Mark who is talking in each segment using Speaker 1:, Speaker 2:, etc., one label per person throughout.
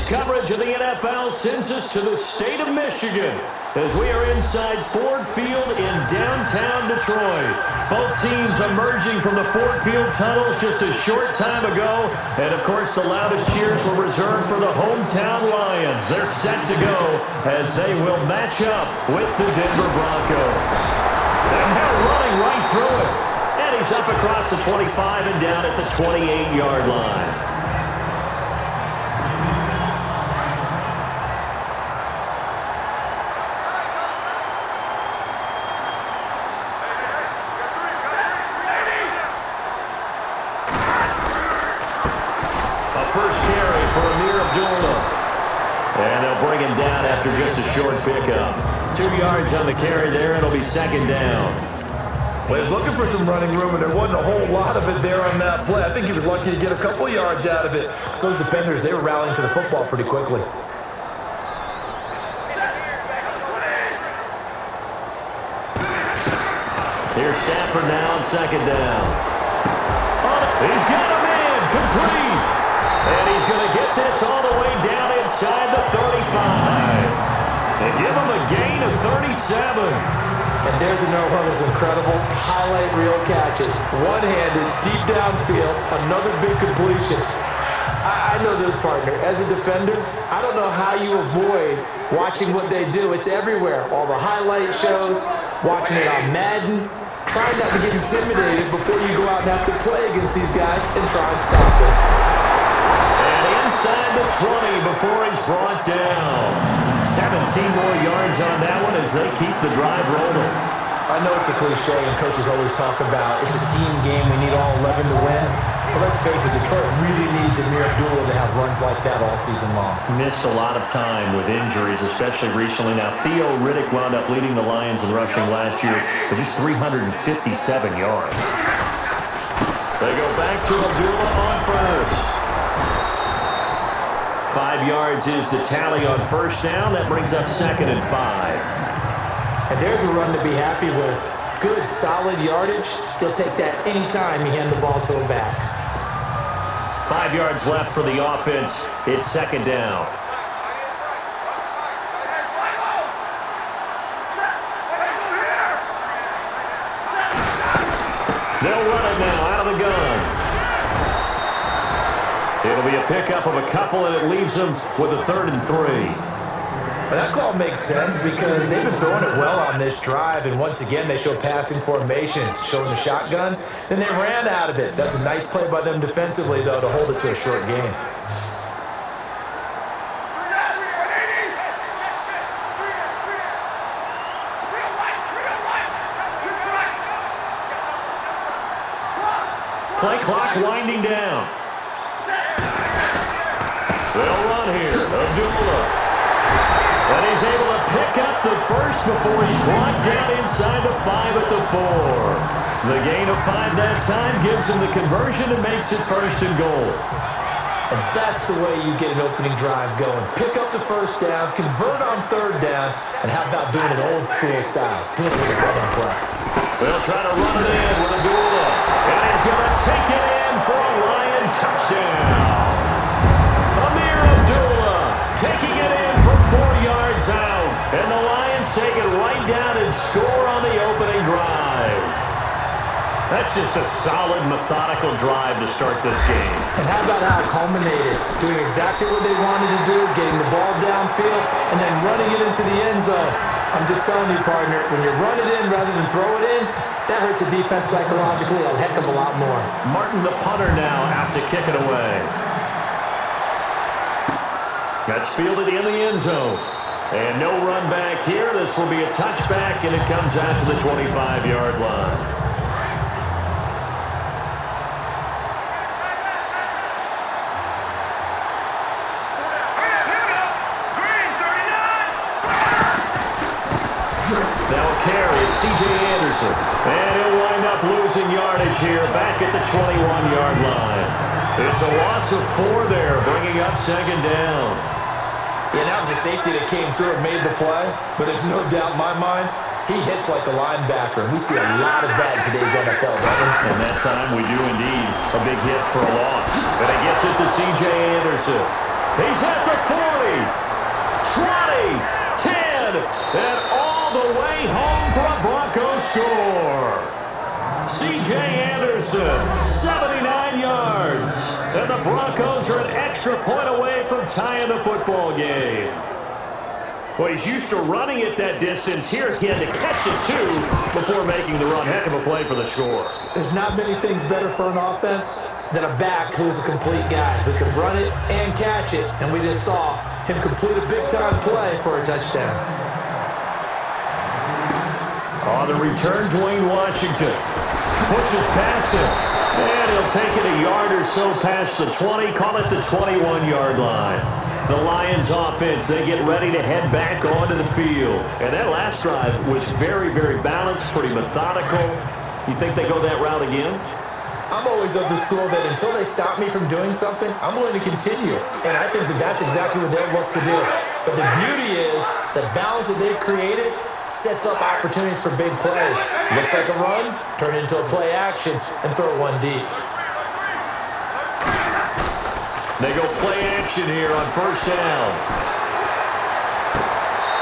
Speaker 1: Tonight's coverage of the NFL sends us to the state of Michigan as we are inside Ford Field in downtown Detroit. Both teams emerging from the Ford Field tunnels just a short time ago. And, of course, the loudest cheers were reserved for the hometown Lions. They're set to go as they will match up with the Denver Broncos. And they're running right through it. And he's up across the 25 and down at the 28-yard line. And they'll bring him down after just a short pickup. 2 yards on the carry there, and it'll be second down.
Speaker 2: Well, he was looking for some running room, and there wasn't a whole lot of it there on that play. I think he was lucky to get a couple yards out of it. So those defenders, they were rallying to the football pretty quickly.
Speaker 1: Here's Stafford now on second down. He's got a man, complete. And he's going to get this all the way down inside the 35. And give him a gain of 37.
Speaker 2: And there's another one of those incredible highlight reel catches. One-handed, deep downfield, another big completion. I know this, partner. As a defender, I don't know how you avoid watching what they do. It's everywhere. All the highlight shows, watching it on Madden, trying not to get intimidated before you go out and have to play against these guys and try and stop it.
Speaker 1: Inside the 20 before he's brought down. 17 more yards on that one as they keep the drive rolling.
Speaker 2: I know it's a cliche and coaches always talk about it's a team game, we need all 11 to win. But let's face it, Detroit really needs Amir Abdullah to have runs like that all season long.
Speaker 1: Missed a lot of time with injuries, especially recently. Now, Theo Riddick wound up leading the Lions in rushing last year with just 357 yards. They go back to Abdullah on first. 5 yards is the tally on first down. That brings up second and 5.
Speaker 2: And there's a run to be happy with. Good, solid yardage. He'll take that anytime you hand the ball to him back.
Speaker 1: 5 yards left for the offense. It's second down. They'll run it now out of the gun. It'll be a pickup of a couple, and it leaves them with a 3rd and 3.
Speaker 2: Well, that call makes sense because they've been throwing it well on this drive, and once again, they show passing formation, showing the shotgun. Then they ran out of it. That's a nice play by them defensively, though, to hold it to a short gain.
Speaker 1: Play clock winding down. They'll run here. Abdullah. And he's able to pick up the first before he's brought down inside the 5 at the 4. The gain of 5 that time gives him the conversion and makes it 1st and goal.
Speaker 2: And that's the way you get an opening drive going. Pick up the first down, convert on 3rd down, and how about doing it old school style? Do it with a running play.
Speaker 1: They'll try to run it in with Abdullah. And he's going to take it in for a Lion touchdown. Amir Abdullah taking it in from 4 yards out. And the Lions take it right down and score on the opening drive. That's just a solid, methodical drive to start this game.
Speaker 2: And how about how it culminated? Doing exactly what they wanted to do, getting the ball downfield, and then running it into the end zone. I'm just telling you, partner, when you run it in rather than throw it in, that hurts the defense psychologically a heck of a lot more.
Speaker 1: Martin, the punter, now out to kick it away. That's fielded in the end zone. And no run back here. This will be a touchback, and it comes out to the 25-yard line. C.J. Anderson. And he'll wind up losing yardage here back at the 21-yard line. It's a loss of 4 there, bringing up second down.
Speaker 2: Yeah, that was a safety that came through and made the play, but there's no doubt in my mind, he hits like a linebacker. We see a lot of that in today's NFL, brother.
Speaker 1: And that time we do indeed a big hit for a loss. And it gets it to C.J. Anderson. He's at the 40. C.J. Anderson, 79 yards. And the Broncos are an extra point away from tying the football game. Well, he's used to running it that distance. Here he had to catch it, too, before making the run. Heck of a play for the score.
Speaker 2: There's not many things better for an offense than a back who's a complete guy, who can run it and catch it. And we just saw him complete a big-time play for a touchdown.
Speaker 1: On the return, Dwayne Washington pushes past him. And he'll take it a yard or so past the 20, call it the 21-yard line. The Lions offense, they get ready to head back onto the field. And that last drive was very, very balanced, pretty methodical. You think they go that route again?
Speaker 2: I'm always of the school that until they stop me from doing something, I'm willing to continue. And I think that that's exactly what they'll look to do. But the beauty is the balance that they've created sets up opportunities for big plays. Looks like a run, turn it into a play action, and throw one deep.
Speaker 1: They go play action here on first down.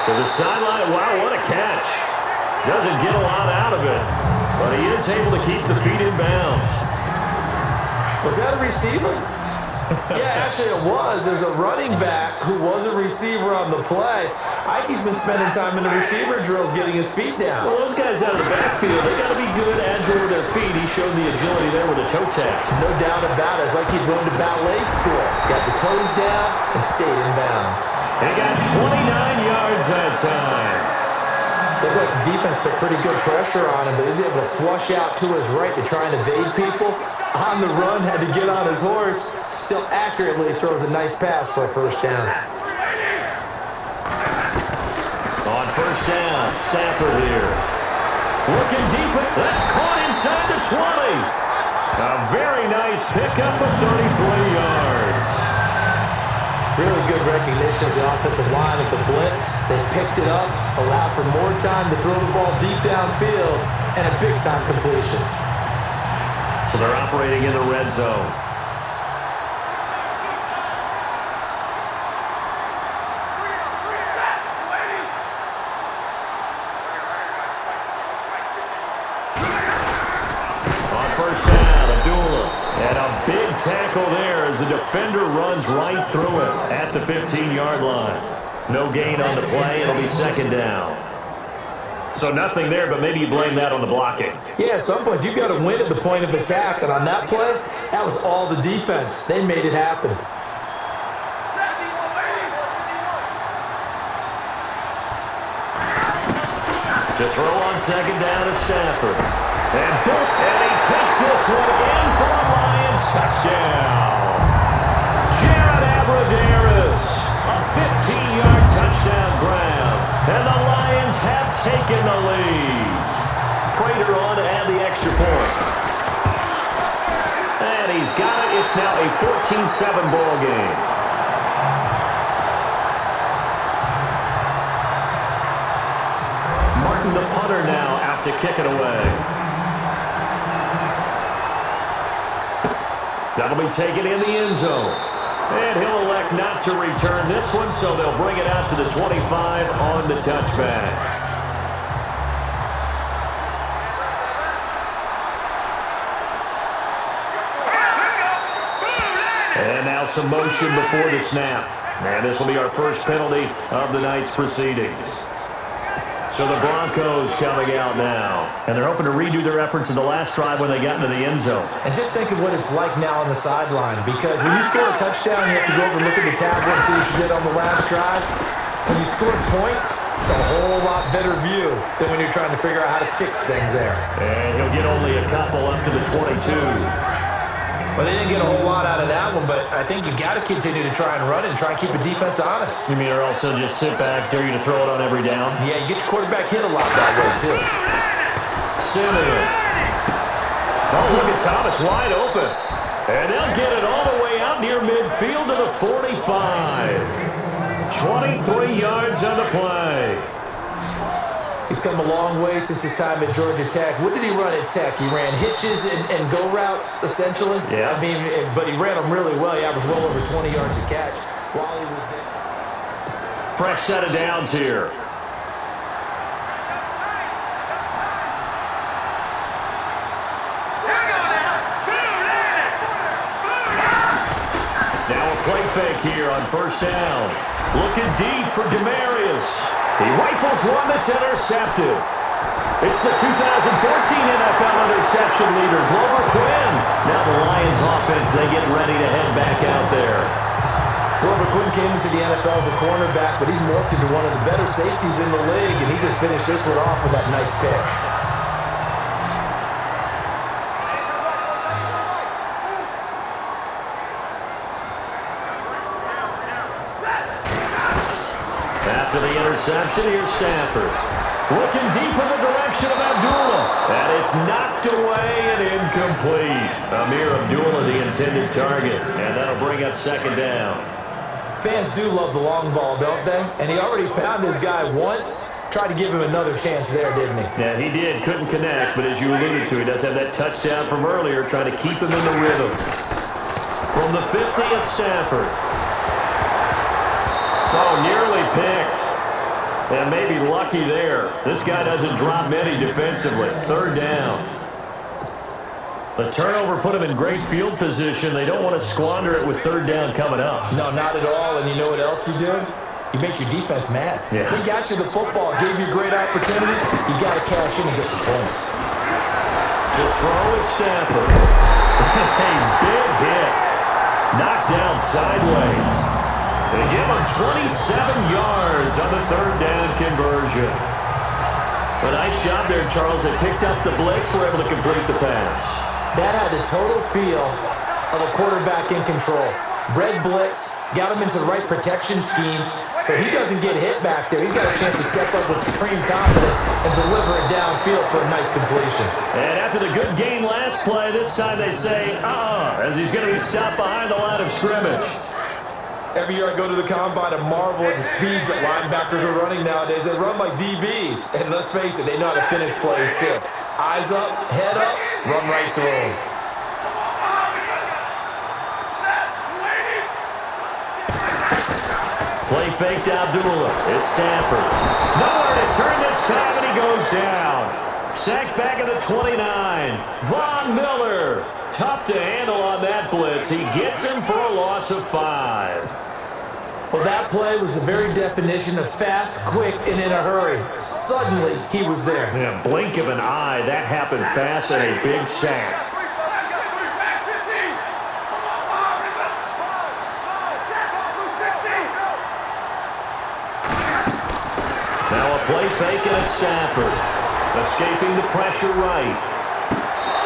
Speaker 1: To the sideline. Wow, what a catch. Doesn't get a lot out of it, but he is able to keep the feet in bounds.
Speaker 2: Was that a receiver? Yeah, actually it was. There's a running back who was a receiver on the play. Ike's been spending time in the receiver drills getting his feet down.
Speaker 1: Well, those guys out of the backfield, they got to be good, agile with their feet. He showed the agility there with a toe tap.
Speaker 2: No doubt about it. It's like he'd gone to ballet school. Got the toes down and stayed in bounds.
Speaker 1: He got 29 yards that time.
Speaker 2: Looked like the defense put pretty good pressure on him, but he was able to flush out to his right to try and evade people. On the run, had to get on his horse. Still accurately throws a nice pass for a first down.
Speaker 1: On first down, Stafford here. Looking deep, that's caught inside the 20. A very nice pickup of 33 yards.
Speaker 2: Really good recognition of the offensive line of the blitz. They picked it up, allowed for more time to throw the ball deep downfield, and a big-time completion.
Speaker 1: So they're operating in the red zone. On first down, Abdullah. And a big tackle there as the defender runs right through it at the 15-yard line. No gain on the play. It'll be second down. So nothing there, but maybe you blame that on the blocking.
Speaker 2: Yeah, at some point, you've got to win at the point of attack. And on that play, that was all the defense. They made it happen.
Speaker 1: To throw on second down at Stafford. And boom, and he takes this one in for a Lions touchdown. Jared Abbrederis, a 15-yard touchdown grab. And the Lions have taken the lead. Prater on to add the extra point. And he's got it. It's now a 14-7 ball game. Martin, the punter, now out to kick it away. That'll be taken in the end zone. And he'll elect not to return this one, so they'll bring it out to the 25 on the touchback. And now some motion before the snap. And this will be our first penalty of the night's proceedings. So the Broncos coming out now. And they're hoping to redo their efforts in the last drive when they got into the end zone.
Speaker 2: And just think of what it's like now on the sideline. Because when you score a touchdown, you have to go over and look at the tablet and see what you did on the last drive. When you score points, it's a whole lot better view than when you're trying to figure out how to fix things there.
Speaker 1: And he'll get only a couple up to the 22.
Speaker 2: Well, they didn't get a whole lot out of that one, but I think you've got to continue to try and run it and try and keep the defense honest.
Speaker 1: You mean or also just sit back, dare you to throw it on every down?
Speaker 2: Yeah, you get your quarterback hit a lot that way, too.
Speaker 1: Simeon. Oh, look at Thomas wide open. And they'll get it all the way out near midfield to the 45. 23 yards on the play.
Speaker 2: He's come a long way since his time at Georgia Tech. What did he run at Tech? He ran hitches and go routes, essentially.
Speaker 1: Yeah.
Speaker 2: I mean, but he ran them really well. He averaged well over 20 yards a catch while he was there.
Speaker 1: Fresh set of downs here. quarterback here on first down. Looking deep for Demarius. He rifles one that's intercepted. It's the 2014 NFL interception leader, Glover Quinn. Now the Lions offense, they get ready to head back out there.
Speaker 2: Glover Quinn came into the NFL as a cornerback, but he's morphed into one of the better safeties in the league, and he just finished this one off with that nice pick.
Speaker 1: After the interception, here's Stafford. Looking deep in the direction of Abdullah. And it's knocked away and incomplete. Amir Abdullah, the intended target. And that'll bring up second down.
Speaker 2: Fans do love the long ball, don't they? And he already found his guy once. Tried to give him another chance there, didn't he?
Speaker 1: Yeah, he did. Couldn't connect, but as you alluded to, he does have that touchdown from earlier, trying to keep him in the rhythm. From the 50 at Stafford. Oh, nearly picked. And maybe lucky there. This guy doesn't drop many defensively. Third down. The turnover put him in great field position. They don't want to squander it with third down coming up.
Speaker 2: No, not at all. And you know what else you do? You make your defense mad.
Speaker 1: Yeah.
Speaker 2: They got you the football, gave you a great opportunity. You got to cash in and get some points.
Speaker 1: To throw is Stafford. A big hit. Knocked down sideways. They give him 27 yards on the third down conversion. A nice job there, Charles. They picked up the blitz, were able to complete the pass.
Speaker 2: That had the total feel of a quarterback in control. Red blitz, got him into the right protection scheme, so he doesn't get hit back there. He's got a chance to step up with supreme confidence and deliver it downfield for a nice completion.
Speaker 1: And after the good game last play, this time they say, as he's going to be stopped behind the line of scrimmage.
Speaker 2: Every year I go to the combine and marvel at the speeds that linebackers are running nowadays. They run like DBs. And let's face it, they know how to finish plays too. Eyes up, head up, run right through them.
Speaker 1: Play fake to Abdullah. It's Stafford. Nowhere to turn this time, and he goes down. Sacked back at the 29. Von Miller. Tough to handle on that blitz. He gets him for a loss of 5.
Speaker 2: Well, that play was the very definition of fast, quick, and in a hurry. Suddenly, he was there.
Speaker 1: In a blink of an eye, that happened fast and a big sack. Now a play fake and it's Stafford. Escaping the pressure right.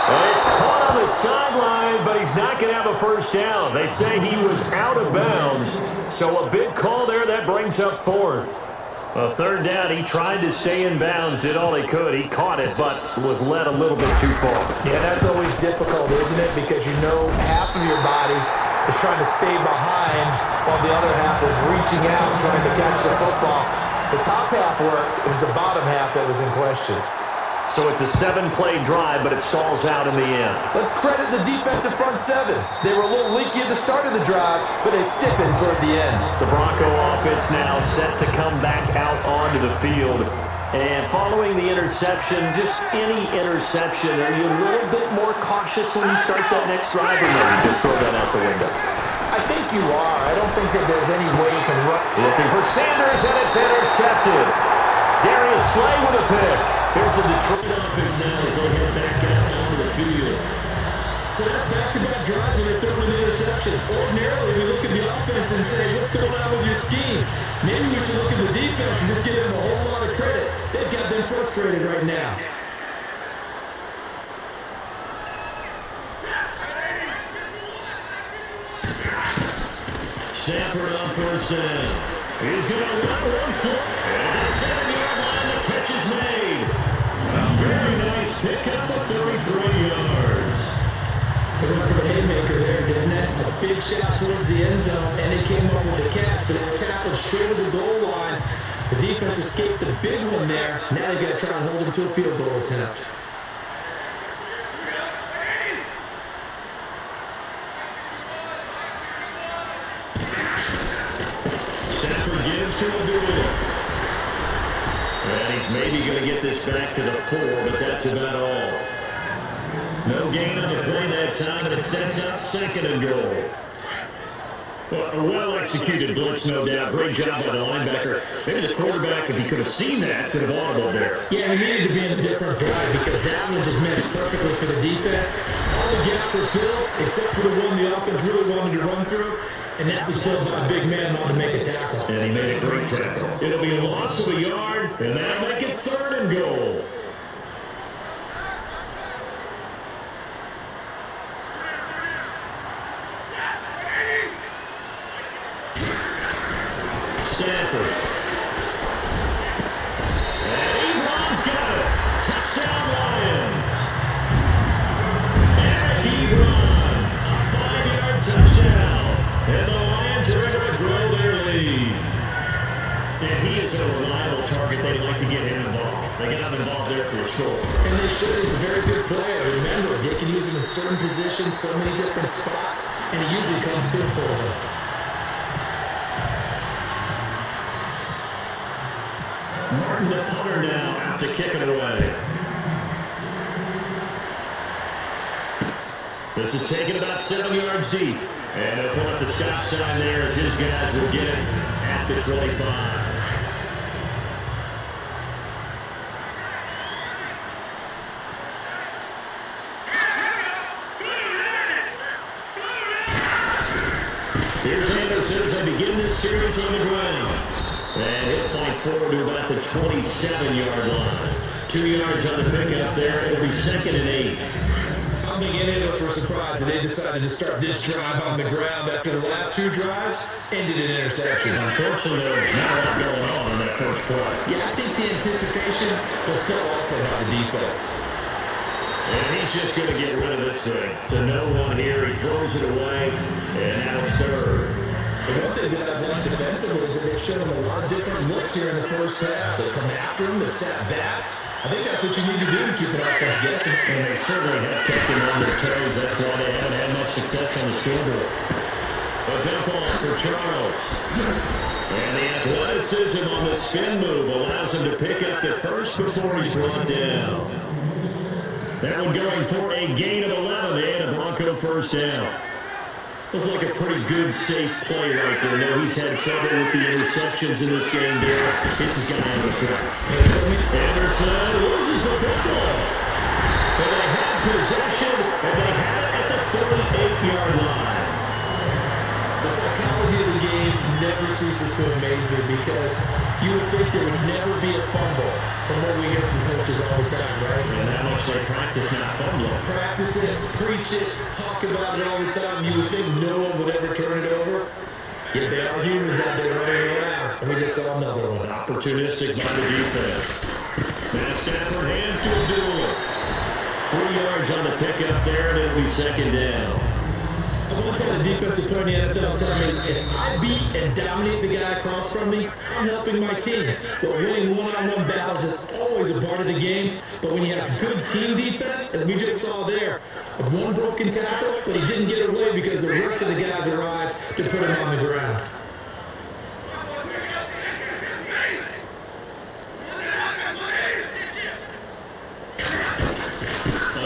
Speaker 1: Well, he's caught on the sideline, but he's not going to have a first down. They say he was out of bounds, so a big call there that brings up fourth. A third down, he tried to stay in bounds, did all he could. He caught it, but was led a little bit too far.
Speaker 2: Yeah, that's always difficult, isn't it? Because you know half of your body is trying to stay behind while the other half is reaching out, trying to catch the football. The top half worked. It was the bottom half that was in question.
Speaker 1: So it's a 7-play drive, but it stalls out in the end.
Speaker 2: Let's credit the defensive front seven. They were a little leaky at the start of the drive, but they stiffened toward the end.
Speaker 1: The Bronco offense now set to come back out onto the field. And following the interception, just any interception, are you a little bit more cautious when you start that next drive, or maybe just throw that out the window?
Speaker 2: I think you are. I don't think that there's any way you can run.
Speaker 1: Looking for Sanders, and it's intercepted. Darius Slay with a pick. Here's the Detroit offense now as they head back out onto the field.
Speaker 2: So that's back-to-back drives when they're throwing the interception. Ordinarily, we look at the offense and say, what's going on with your scheme? Maybe we should look at the defense and just give them a whole lot of credit. They've got them frustrated right now.
Speaker 1: Stafford on first down. He's going to run one foot. And the 7-yard line, the catch is made. A very nice pickup of 33 yards.
Speaker 2: It looked like a haymaker there, didn't it? A big shot towards the end zone, and it came up with the catch, but it tackled short of the goal line. The defense escaped the big one there. Now they've got to try and hold him to a field goal attempt.
Speaker 1: Stafford gives to Abdullah. And he's maybe going to get this back to the 4, but that's about all. No gain on the play that time, and it sets up second and goal. Well, a well-executed blitz, no doubt. Great job by the linebacker. Maybe the quarterback, if he could have seen that, could have audibled there.
Speaker 3: Yeah, he needed to be in a different play because that one just meshed perfectly for the defense. All the gaps were filled except for the one the offense really wanted to run through, and that was filled by a big man wanting to make a tackle.
Speaker 1: And he made a great tackle. It'll be a loss of a yard, and that'll make it 3rd and goal. Stanford. And Ebron's got it. Touchdown, Lions. Eric Ebron, a 5-yard touchdown. And the Lions are able to grow their lead. And he is a reliable target. They like to get him involved. They got him involved there for a score.
Speaker 3: And they should. He's a very good player. Remember, they can use him in certain positions, so many different spots, and he usually comes through for them.
Speaker 1: Martin, the punter, now out to kick it away. This is taken about 7 yards deep. And he'll put up the stop sign there as his guys will get it at the 25. Here's Anderson as they begin this series on the ground. And he'll fight forward to about the 27-yard line. 2 yards on the pickup there. It'll be 2nd and 8.
Speaker 3: I don't think any of us were surprised that they decided to start this drive on the ground after the last 2 drives ended in interceptions.
Speaker 1: Unfortunately, there was not a lot going on in that first play.
Speaker 3: Yeah, I think the anticipation was felt also by the defense.
Speaker 1: And he's just going to get rid of this thing. To no one here. He throws it away, and now it's 3rd.
Speaker 3: The one thing that I've liked defensively is that they've shown him a lot of different looks here in the first half. They've come after him, they've sat back. I think that's what you need to do to keep an offense guessing.
Speaker 1: And they certainly have kept him on their toes. That's why they haven't had much success on the scoreboard. A dump off for Charles. And the athleticism on the spin move allows him to pick up the first before he's brought down. That one going for a gain of 11 and a Bronco first down. Looked like a pretty good, safe play right there. No, he's had trouble with the interceptions in this game there. Hits his guy on the foot. Anderson loses the football. And they have possession, and they have it at the 38-yard line.
Speaker 3: The psychology of the game never ceases to amaze me because you would think there would never be a fumble from what we hear from coaches all the time, right?
Speaker 1: And that much they practice not fumbling.
Speaker 3: Practice it, preach it, talk about it all the time. You would think no one would ever turn it over. Yet there are humans out there running around, and we just saw another one.
Speaker 1: Opportunistic by the defense. Now Stafford hands to Abdullah. 3 yards on the pickup there, and it'll be 2nd down.
Speaker 3: I once had a defensive player in the NFL tell me, if I beat and dominate the guy across from me, I'm helping my team. But winning one-on-one battles is always a part of the game. But when you have good team defense, as we just saw there, one broken tackle, but he didn't get away because the rest of the guys arrived to put him on the ground.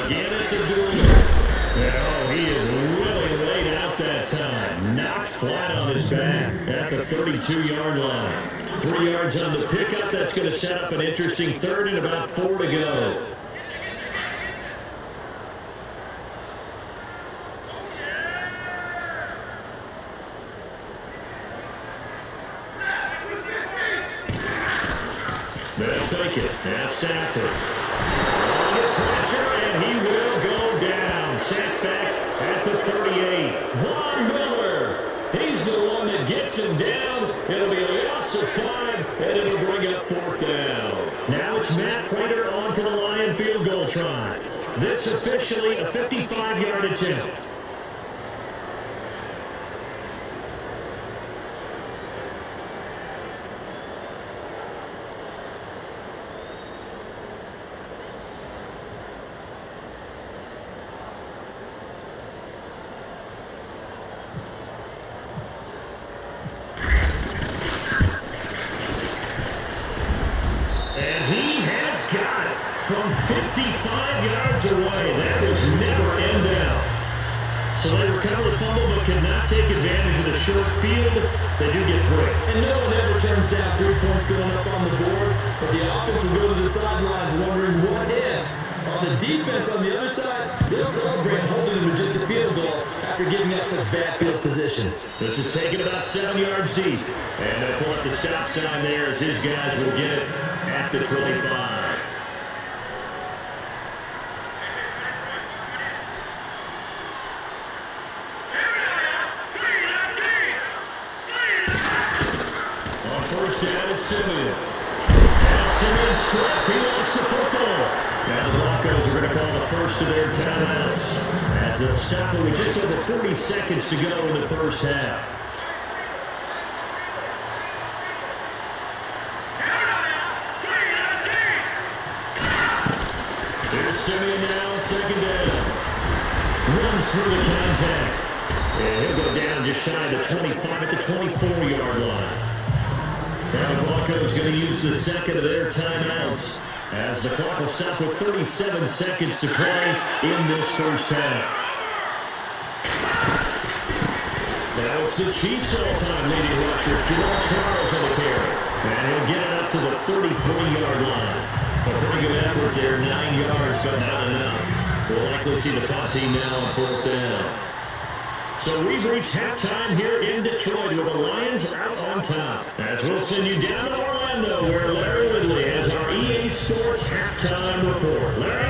Speaker 1: Again, it's Abdullah. Oh, he is really laid out that time. Knocked flat on his back at the 32-yard line. 3 yards on the pickup. That's going to set up an interesting 3rd and about 4 to go. They'll fake it. Now Stafford. Under pressure, and he will go down. Sacked back at the 38. Von Miller. He's the one that gets him down. It'll be a loss of 5, and it'll bring up 4th down. Now it's Matt Prater on for the Lion field goal try. This officially a 55-yard attempt. From 55 yards away, that was never in down. So they recover the fumble but could not take advantage of the short field. They do get 3.
Speaker 3: And no one ever turns down 3 points going up on the board, but the offense will go to the sidelines wondering what if. On the defense on the other side, they'll celebrate holding them to just a field goal after giving up such bad field position.
Speaker 1: This is taken about 7 yards deep. And they pull up the stop sign there as his guys will get it at the 25. First down, it's Simeon. And Simeon stripped. He lost the football. Now the Broncos are going to call the first of their timeouts as they'll stop it with just over 40 seconds to go in the first half. Here's Simeon now, second down. Runs through the contact. And he'll go down just shy of the 25 at the 24-yard line. Now the Broncos going to use the second of their timeouts as the clock will stop with 37 seconds to play in this first half. Now it's the Chiefs' all-time leading rusher, Jamal Charles on the carry. And he'll get it up to the 33-yard line. A pretty good effort there, 9 yards, but not enough. We'll likely see the punt team now on 4th down. So we've reached halftime here in Detroit with the Lions out on top. As we'll send you down to Orlando where Larry Ridley has our EA Sports Halftime Report. Larry?